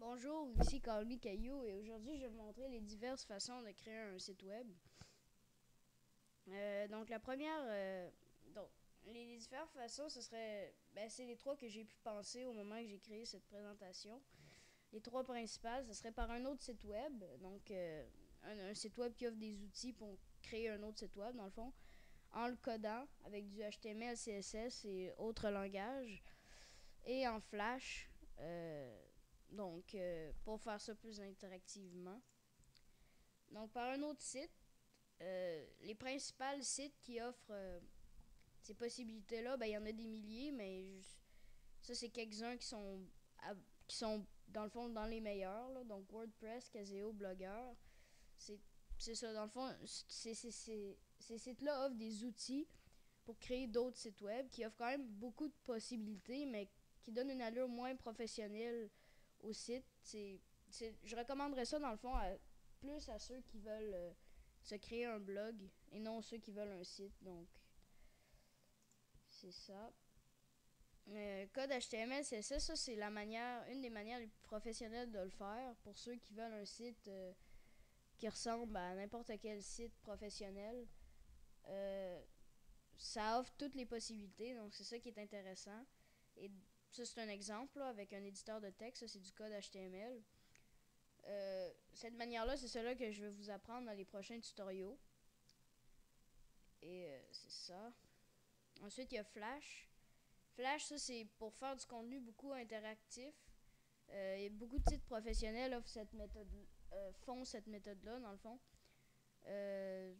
Bonjour, ici Carly Caillou et aujourd'hui je vais vous montrer les diverses façons de créer un site web. Donc la première, donc les différentes façons, c'est les trois que j'ai pu penser au moment que j'ai créé cette présentation. Les trois principales, ce serait par un autre site web, donc un site web qui offre des outils pour créer un autre site web dans le fond, en le codant avec du HTML, CSS et autres langages, et en Flash. Pour faire ça plus interactivement. Donc, par un autre site, les principaux sites qui offrent ces possibilités-là, il y en a des milliers, mais ça, c'est quelques-uns qui sont, dans le fond, dans les meilleurs. Là. Donc, WordPress, Caseo, Blogger, c'est ça. Dans le fond, ces sites-là offrent des outils pour créer d'autres sites web qui offrent quand même beaucoup de possibilités, mais qui donnent une allure moins professionnelle au site. Je recommanderais ça dans le fond plus à ceux qui veulent se créer un blog et non ceux qui veulent un site. Donc, c'est ça. Code HTML, CSS, ça c'est une des manières les plus professionnelles de le faire pour ceux qui veulent un site qui ressemble à n'importe quel site professionnel. Ça offre toutes les possibilités, donc c'est ça qui est intéressant. Et ça, c'est un exemple là, avec un éditeur de texte, ça c'est du code HTML. Cette manière-là, c'est celle-là que je vais vous apprendre dans les prochains tutoriaux. Et c'est ça. Ensuite, il y a Flash. Flash, ça c'est pour faire du contenu beaucoup interactif. Et beaucoup de sites professionnels font cette méthode-là, dans le fond.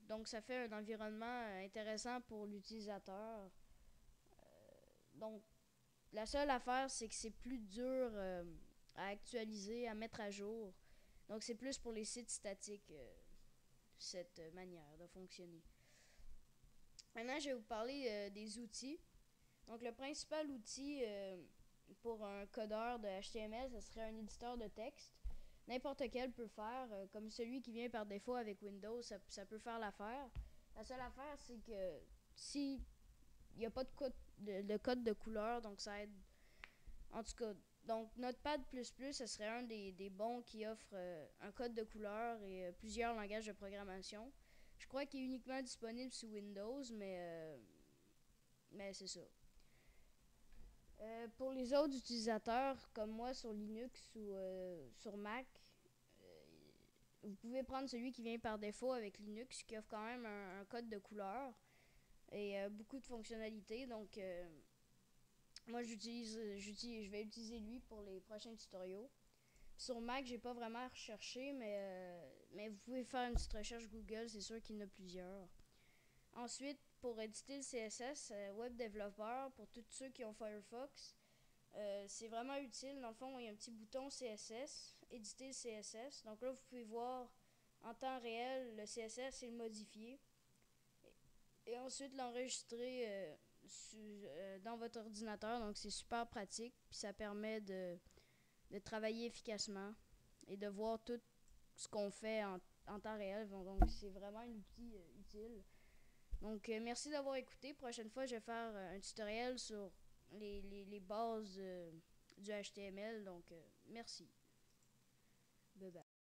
Donc, ça fait un environnement intéressant pour l'utilisateur. Donc, la seule affaire, c'est que c'est plus dur à actualiser, à mettre à jour. Donc, c'est plus pour les sites statiques, cette manière de fonctionner. Maintenant, je vais vous parler des outils. Donc, le principal outil pour un codeur de HTML, ce serait un éditeur de texte. N'importe quel peut faire, comme celui qui vient par défaut avec Windows, ça peut faire l'affaire. La seule affaire, c'est que si il n'y a pas de code de couleur, donc ça aide. En tout cas, donc Notepad++, ce serait un des bons qui offre un code de couleur et plusieurs langages de programmation. Je crois qu'il est uniquement disponible sous Windows, mais c'est ça. Pour les autres utilisateurs, comme moi sur Linux ou sur Mac, vous pouvez prendre celui qui vient par défaut avec Linux, qui offre quand même un code de couleur et beaucoup de fonctionnalités. Donc, moi, je vais utiliser lui pour les prochains tutoriaux. Sur Mac, j'ai pas vraiment recherché, mais vous pouvez faire une petite recherche Google, c'est sûr qu'il y en a plusieurs. Ensuite, pour éditer le CSS, Web Developer, pour tous ceux qui ont Firefox, c'est vraiment utile. Dans le fond, il y a un petit bouton CSS, éditer le CSS. Donc là, vous pouvez voir en temps réel le CSS et le modifier. Et ensuite, l'enregistrer dans votre ordinateur. Donc, c'est super pratique. Puis ça permet de travailler efficacement et de voir tout ce qu'on fait en temps réel. Donc, c'est vraiment un outil utile. Donc, merci d'avoir écouté. Prochaine fois, je vais faire un tutoriel sur les bases du HTML. Donc, merci. Bye bye.